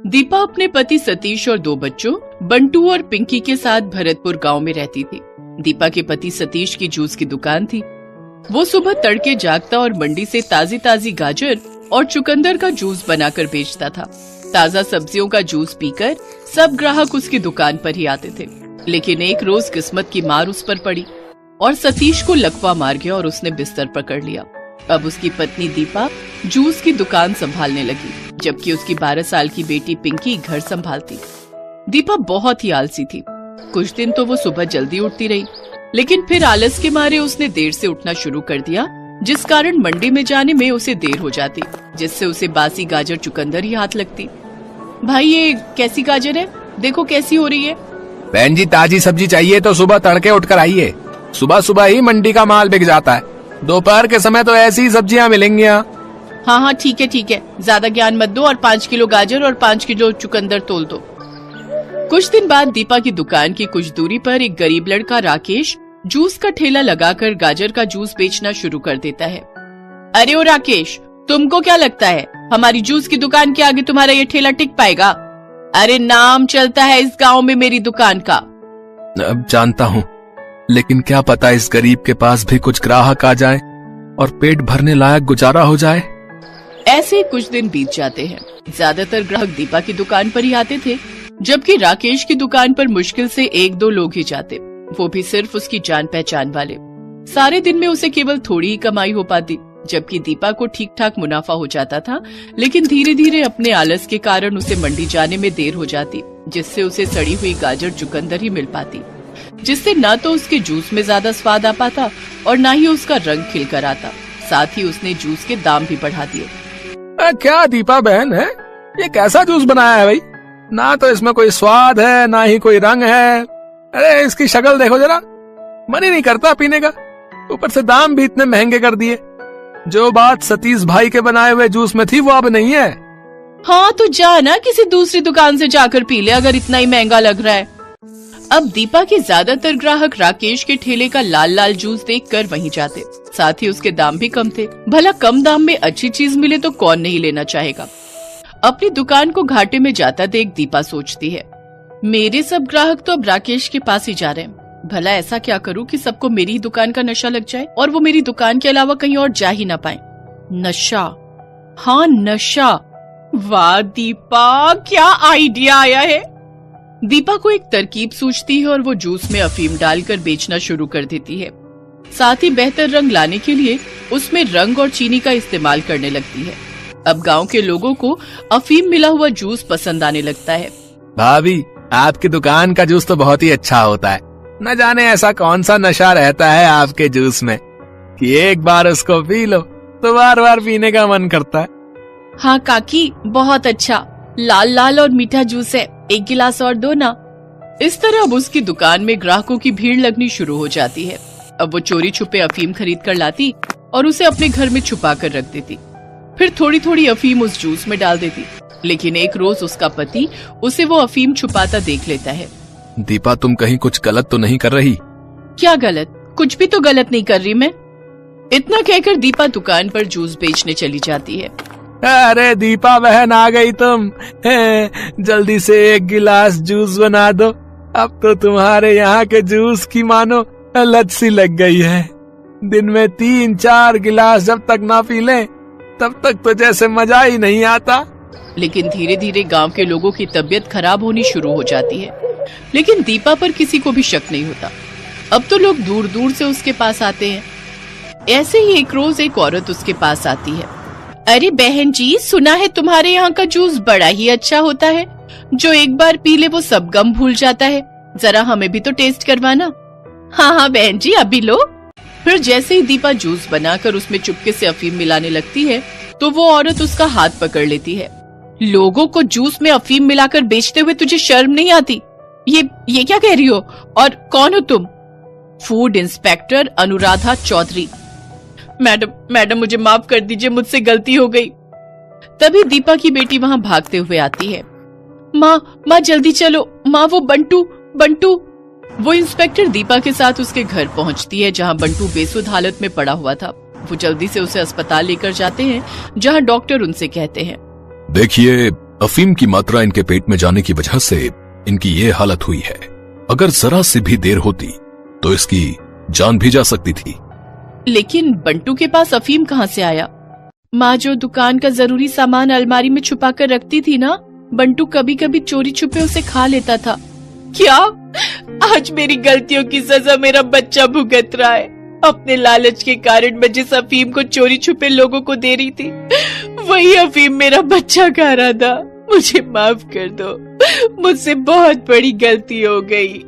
दीपा अपने पति सतीश और 2 बच्चों बंटू और पिंकी के साथ भरतपुर गांव में रहती थी। दीपा के पति सतीश की जूस की दुकान थी। वो सुबह तड़के जागता और मंडी से ताजी ताजी गाजर और चुकंदर का जूस बनाकर बेचता था। ताजा सब्जियों का जूस पीकर सब ग्राहक उसकी दुकान पर ही आते थे। लेकिन एक रोज किस्मत की मार उस पर पड़ी और सतीश को लकवा मार गया और उसने बिस्तर पकड़ लिया। अब उसकी पत्नी दीपा जूस की दुकान संभालने लगी, जबकि उसकी 12 साल की बेटी पिंकी घर संभालती। दीपा बहुत ही आलसी थी। कुछ दिन तो वो सुबह जल्दी उठती रही, लेकिन फिर आलस के मारे उसने देर से उठना शुरू कर दिया, जिस कारण मंडी में जाने में उसे देर हो जाती, जिससे उसे बासी गाजर चुकंदर ही हाथ लगती। भाई ये कैसी गाजर है, देखो कैसी हो रही है। बहन जी ताजी सब्जी चाहिए तो सुबह तड़के उठकर आइए। सुबह सुबह ही मंडी का माल बिक जाता है। दोपहर के समय तो ऐसी ही सब्जियां मिलेंगी। हाँ ठीक है, ज्यादा ज्ञान मत दो और 5 किलो गाजर और 5 किलो चुकंदर तोल दो। कुछ दिन बाद दीपा की दुकान की कुछ दूरी पर एक गरीब लड़का राकेश जूस का ठेला लगाकर गाजर का जूस बेचना शुरू कर देता है। अरे ओ राकेश, तुमको क्या लगता है हमारी जूस की दुकान के आगे तुम्हारा ये ठेला टिक पाएगा? अरे नाम चलता है इस गांव में मेरी दुकान का। अब जानता हूँ, लेकिन क्या पता इस गरीब के पास भी कुछ ग्राहक आ जाए और पेट भरने लायक गुजारा हो जाए। ऐसे ही कुछ दिन बीत जाते हैं। ज्यादातर ग्राहक दीपा की दुकान पर ही आते थे, जबकि राकेश की दुकान पर मुश्किल से 1-2 लोग ही जाते, वो भी सिर्फ उसकी जान पहचान वाले। सारे दिन में उसे केवल थोड़ी ही कमाई हो पाती, जबकि दीपा को ठीक ठाक मुनाफा हो जाता था। लेकिन धीरे धीरे अपने आलस के कारण उसे मंडी जाने में देर हो जाती, जिससे उसे सड़ी हुई गाजर चुकंदर ही मिल पाती, जिससे न तो उसके जूस में ज्यादा स्वाद आ पाता और न ही उसका रंग खिलकर आता। साथ ही उसने जूस के दाम भी बढ़ा दिए। क्या दीपा बहन है, ये कैसा जूस बनाया है भाई? ना तो इसमें कोई स्वाद है, ना ही कोई रंग है। अरे इसकी शक्ल देखो जरा, मन ही नहीं करता पीने का। ऊपर से दाम भी इतने महंगे कर दिए। जो बात सतीश भाई के बनाए हुए जूस में थी वो अब नहीं है। हाँ तो जा ना किसी दूसरी दुकान से जाकर पी ले, अगर इतना ही महंगा लग रहा है। अब दीपा के ज्यादातर ग्राहक राकेश के ठेले का लाल लाल जूस देखकर वहीं जाते। साथ ही उसके दाम भी कम थे। भला कम दाम में अच्छी चीज मिले तो कौन नहीं लेना चाहेगा। अपनी दुकान को घाटे में जाता देख दीपा सोचती है, मेरे सब ग्राहक तो अब राकेश के पास ही जा रहे हैं। भला ऐसा क्या करूं कि सबको मेरी ही दुकान का नशा लग जाए और वो मेरी दुकान के अलावा कहीं और जा ही ना पाए। नशा, हाँ नशा। वाह दीपा, क्या आइडिया आया है। दीपा को एक तरकीब सूझती है और वो जूस में अफीम डालकर बेचना शुरू कर देती है। साथ ही बेहतर रंग लाने के लिए उसमें रंग और चीनी का इस्तेमाल करने लगती है। अब गांव के लोगों को अफीम मिला हुआ जूस पसंद आने लगता है। भाभी, आपकी दुकान का जूस तो बहुत ही अच्छा होता है। न जाने ऐसा कौन सा नशा रहता है आपके जूस में कि एक बार उसको पी लो तो बार बार पीने का मन करता है। हाँ काकी, बहुत अच्छा लाल लाल और मीठा जूस है, 1 गिलास और दो ना। इस तरह अब उसकी दुकान में ग्राहकों की भीड़ लगनी शुरू हो जाती है। अब वो चोरी छुपे अफीम खरीद कर लाती और उसे अपने घर में छुपा कर रख देती। फिर थोड़ी थोड़ी अफीम उस जूस में डाल देती। लेकिन एक रोज उसका पति उसे वो अफीम छुपाता देख लेता है। दीपा, तुम कहीं कुछ गलत तो नहीं कर रही? क्या गलत? कुछ भी तो गलत नहीं कर रही मैं। इतना कहकर दीपा दुकान पर जूस बेचने चली जाती है। अरे दीपा बहन, आ गई तुम। जल्दी से 1 गिलास जूस बना दो। अब तो तुम्हारे यहाँ के जूस की मानो लत सी लग गई है। दिन में 3-4 गिलास जब तक ना पी लें तब तक तो जैसे मजा ही नहीं आता। लेकिन धीरे धीरे गांव के लोगों की तबीयत खराब होनी शुरू हो जाती है। लेकिन दीपा पर किसी को भी शक नहीं होता। अब तो लोग दूर दूर से उसके पास आते हैं। ऐसे ही एक रोज एक औरत उसके पास आती है। अरे बहन जी, सुना है तुम्हारे यहाँ का जूस बड़ा ही अच्छा होता है। जो एक बार पी ले वो सब गम भूल जाता है। जरा हमें भी तो टेस्ट करवाना। हाँ बहन जी, अभी लो। फिर जैसे ही दीपा जूस बनाकर उसमें चुपके से अफीम मिलाने लगती है तो वो औरत उसका हाथ पकड़ लेती है। लोगों को जूस में अफीम मिलाकर बेचते हुए तुझे शर्म नहीं आती? ये क्या कह रही हो? और कौन हो तुम? Food inspector Anuradha Chaudhary. Madam मुझे माफ कर दीजिए, मुझसे गलती हो गई। तभी दीपा की बेटी वहां भागते हुए आती है। माँ जल्दी चलो, माँ वो बंटू। वो इंस्पेक्टर दीपा के साथ उसके घर पहुंचती है, जहां बंटू बेसुध हालत में पड़ा हुआ था। वो जल्दी से उसे अस्पताल लेकर जाते हैं, जहां डॉक्टर उनसे कहते हैं, देखिए अफीम की मात्रा इनके पेट में जाने की वजह से इनकी ये हालत हुई है। अगर जरा सी भी देर होती तो इसकी जान भी जा सकती थी। लेकिन बंटू के पास अफीम कहाँ से आया? माँ जो दुकान का जरूरी सामान अलमारी में छुपा कर रखती थी ना, बंटू कभी कभी चोरी छुपे उसे खा लेता था। क्या आज मेरी गलतियों की सजा मेरा बच्चा भुगत रहा है? अपने लालच के कारण मैं जिस अफीम को चोरी छुपे लोगों को दे रही थी, वही अफीम मेरा बच्चा खा रहा था। मुझे माफ कर दो, मुझसे बहुत बड़ी गलती हो गई।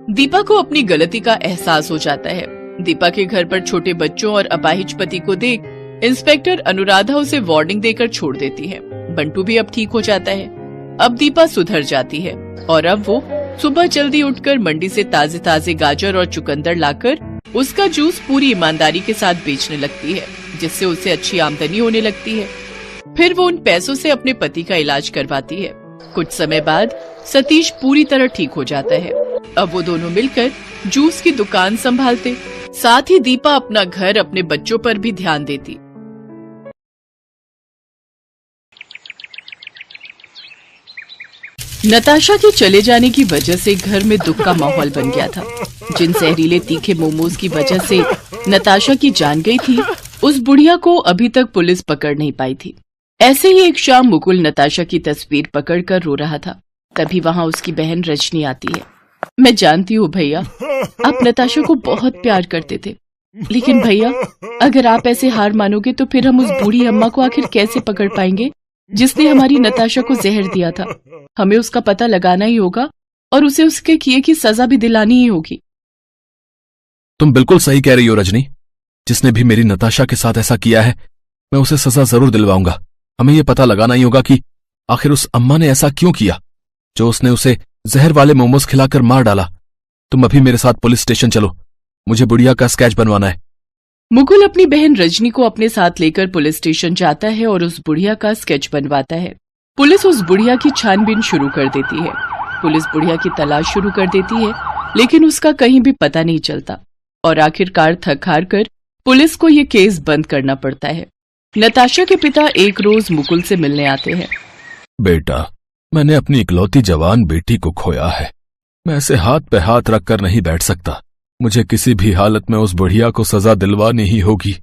दीपा को अपनी गलती का एहसास हो जाता है। दीपा के घर पर छोटे बच्चों और अपाहिज पति को देख इंस्पेक्टर अनुराधा उसे वार्निंग देकर छोड़ देती है। बंटू भी अब ठीक हो जाता है। अब दीपा सुधर जाती है और अब वो सुबह जल्दी उठकर मंडी से ताजे ताजे गाजर और चुकंदर लाकर उसका जूस पूरी ईमानदारी के साथ बेचने लगती है, जिससे उसे अच्छी आमदनी होने लगती है। फिर वो उन पैसों से अपने पति का इलाज करवाती है। कुछ समय बाद सतीश पूरी तरह ठीक हो जाता है। अब वो दोनों मिलकर जूस की दुकान संभालते, साथ ही दीपा अपना घर, अपने बच्चों पर भी ध्यान देती। नताशा के चले जाने की वजह से घर में दुख का माहौल बन गया था। जिन जहरीले तीखे मोमोज की वजह से नताशा की जान गई थी, उस बुढ़िया को अभी तक पुलिस पकड़ नहीं पाई थी। ऐसे ही एक शाम मुकुल नताशा की तस्वीर पकड़कर रो रहा था। तभी वहाँ उसकी बहन रजनी आती है। मैं जानती हूँ भैया, आप नताशा को बहुत प्यार करते थे, लेकिन भैया अगर आप ऐसे हार मानोगे तो फिर हम उस बूढ़ी अम्मा को आखिर कैसे पकड़ पाएंगे जिसने हमारी नताशा को जहर दिया था। हमें उसका पता लगाना ही होगा और उसे उसके किए की सजा भी दिलानी ही होगी। तुम बिल्कुल सही कह रही हो रजनी। जिसने भी मेरी नताशा के साथ ऐसा किया है, मैं उसे सजा जरूर दिलवाऊंगा। हमें यह पता लगाना ही होगा कि आखिर उस अम्मा ने ऐसा क्यों किया जो उसने उसे जहर वाले मोमोज खिलाकर मार डाला। तुम अभी मेरे साथ पुलिस स्टेशन चलो, मुझे बुढ़िया का स्केच बनवाना है। मुकुल अपनी बहन रजनी को अपने साथ लेकर पुलिस स्टेशन जाता है और उस बुढ़िया का स्केच बनवाता है। पुलिस उस बुढ़िया की छानबीन शुरू कर देती है। पुलिस बुढ़िया की तलाश शुरू कर देती है, लेकिन उसका कहीं भी पता नहीं चलता और आखिरकार थक हार कर पुलिस को ये केस बंद करना पड़ता है। नताशा के पिता एक रोज मुकुल से मिलने आते हैं। बेटा, मैंने अपनी इकलौती जवान बेटी को खोया है। मैं ऐसे हाथ पे हाथ रखकर नहीं बैठ सकता। मुझे किसी भी हालत में उस बुढ़िया को सजा दिलवानी ही होगी।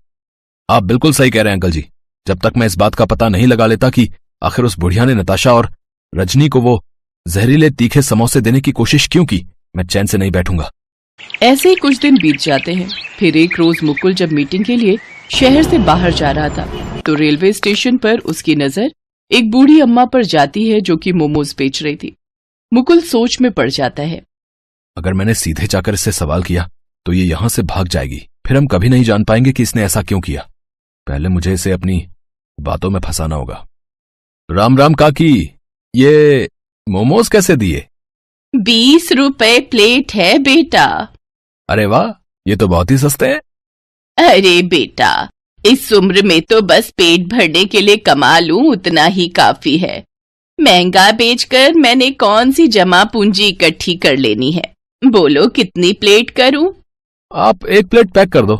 आप बिल्कुल सही कह रहे हैं अंकल जी। जब तक मैं इस बात का पता नहीं लगा लेता कि आखिर उस बुढ़िया ने नताशा और रजनी को वो जहरीले तीखे समोसे देने की कोशिश क्यों की, मैं चैन से नहीं बैठूंगा। ऐसे ही कुछ दिन बीत जाते हैं। फिर एक रोज मुकुल जब मीटिंग के लिए शहर से बाहर जा रहा था, तो रेलवे स्टेशन पर उसकी नजर एक बूढ़ी अम्मा पर जाती है जो कि मोमोज बेच रही थी। मुकुल सोच में पड़ जाता है। अगर मैंने सीधे जाकर इससे सवाल किया तो ये यहां से भाग जाएगी। फिर हम कभी नहीं जान पाएंगे कि इसने ऐसा क्यों किया। पहले मुझे इसे अपनी बातों में फंसाना होगा। राम राम काकी, ये मोमोज कैसे दिए? 20 रुपए प्लेट है बेटा। अरे वाह, ये तो बहुत ही सस्ते हैं। अरे बेटा, इस उम्र में तो बस पेट भरने के लिए कमा लूं उतना ही काफी है। महंगा बेचकर मैंने कौन सी जमा पूंजी इकट्ठी कर लेनी है। बोलो कितनी प्लेट करूं? आप एक प्लेट पैक कर दो।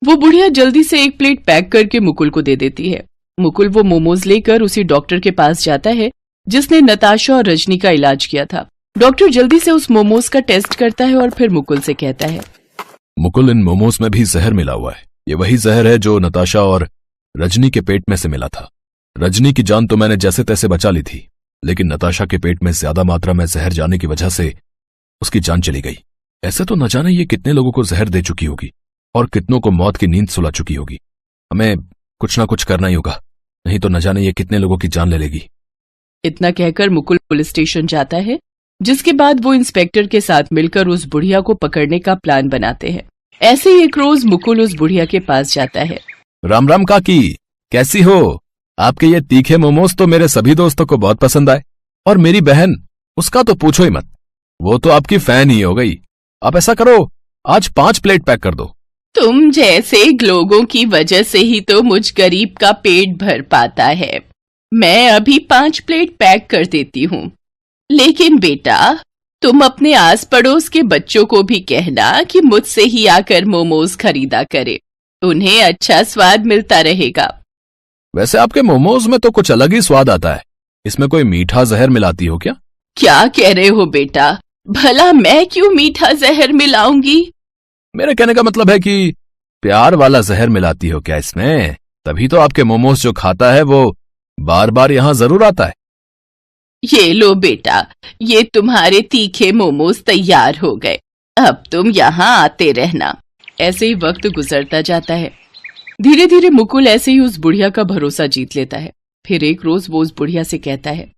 वो बुढ़िया जल्दी से एक प्लेट पैक करके मुकुल को दे देती है। मुकुल वो मोमोज लेकर उसी डॉक्टर के पास जाता है जिसने नताशा और रजनी का इलाज किया था। डॉक्टर जल्दी से उस मोमोज का टेस्ट करता है और फिर मुकुल से कहता है, मुकुल, इन मोमोज में भी जहर मिला हुआ है। ये वही जहर है जो नताशा और रजनी के पेट में से मिला था। रजनी की जान तो मैंने जैसे तैसे बचा ली थी, लेकिन नताशा के पेट में ज्यादा मात्रा में जहर जाने की वजह से उसकी जान चली गई। ऐसे तो न जाने ये कितने लोगों को जहर दे चुकी होगी और कितनों को मौत की नींद सुला चुकी होगी। हमें कुछ ना कुछ करना ही होगा, नहीं तो न जाने ये कितने लोगों की जान ले लेगी। इतना कहकर मुकुल पुलिस स्टेशन जाता है, जिसके बाद वो इंस्पेक्टर के साथ मिलकर उस बुढ़िया को पकड़ने का प्लान बनाते हैं। ऐसे ही एक रोज मुकुल उस बुढ़िया के पास जाता है। राम राम काकी, कैसी हो? आपके ये तीखे मोमोज तो मेरे सभी दोस्तों को बहुत पसंद आए, और मेरी बहन, उसका तो पूछो ही मत, वो तो आपकी फैन ही हो गई। आप ऐसा करो, आज 5 प्लेट पैक कर दो। तुम जैसे लोगों की वजह से ही तो मुझ गरीब का पेट भर पाता है। मैं अभी 5 प्लेट पैक कर देती हूँ, लेकिन बेटा तुम अपने आस पड़ोस के बच्चों को भी कहना कि मुझसे ही आकर मोमोज खरीदा करे, उन्हें अच्छा स्वाद मिलता रहेगा। वैसे आपके मोमोज में तो कुछ अलग ही स्वाद आता है। इसमें कोई मीठा जहर मिलाती हो क्या? क्या कह रहे हो बेटा? भला मैं क्यों मीठा जहर मिलाऊंगी? मेरे कहने का मतलब है कि प्यार वाला जहर मिलाती हो क्या इसमें? तभी तो आपके मोमोज जो खाता है वो बार बार यहां जरूर आता है। ये लो बेटा, ये तुम्हारे तीखे मोमोज तैयार हो गए। अब तुम यहाँ आते रहना। ऐसे ही वक्त गुजरता जाता है। धीरे धीरे मुकुल ऐसे ही उस बुढ़िया का भरोसा जीत लेता है। फिर एक रोज वो उस बुढ़िया से कहता है,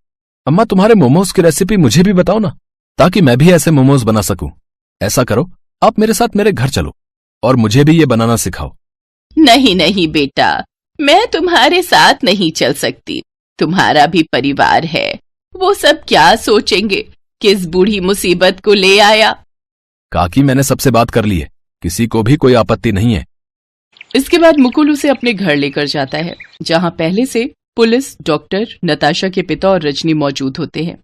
अम्मा तुम्हारे मोमोज की रेसिपी मुझे भी बताओ ना, ताकि मैं भी ऐसे मोमोज बना सकूं। ऐसा करो, आप मेरे साथ मेरे घर चलो और मुझे भी ये बनाना सिखाओ। नहीं नहीं बेटा, मैं तुम्हारे साथ नहीं चल सकती। तुम्हारा भी परिवार है, वो सब क्या सोचेंगे? किस बूढ़ी मुसीबत को ले आया। काकी मैंने सबसे बात कर ली है, किसी को भी कोई आपत्ति नहीं है। इसके बाद मुकुल उसे अपने घर लेकर जाता है, जहां पहले से पुलिस, डॉक्टर, नताशा के पिता और रजनी मौजूद होते हैं।